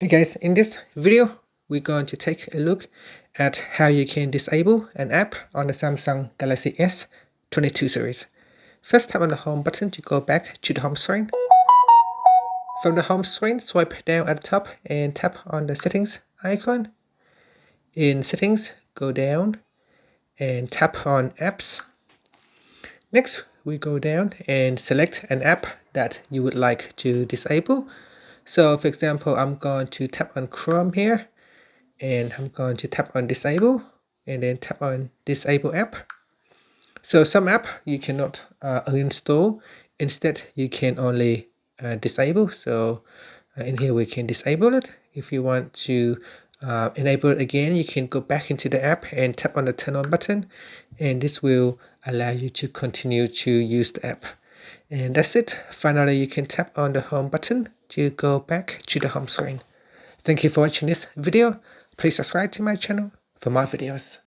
Hey guys, in this video, we're going to take a look at how you can disable an app on the Samsung Galaxy S22 series. First, tap on the home button to go back to the home screen. From the home screen, swipe down at the top and tap on the settings icon. In settings, go down and tap on apps. Next, we go down and select an app that you would like to disable. So for example, I'm going to tap on Chrome here and I'm going to tap on disable and then tap on disable app. So some app you cannot uninstall, instead you can only disable. So in here we can disable it. If you want to enable it again, you can go back into the app and tap on the turn on button, and this will allow you to continue to use the app. And that's it. Finally, you can tap on the home button to go back to the home screen. Thank you for watching this video. Please subscribe to my channel for more videos.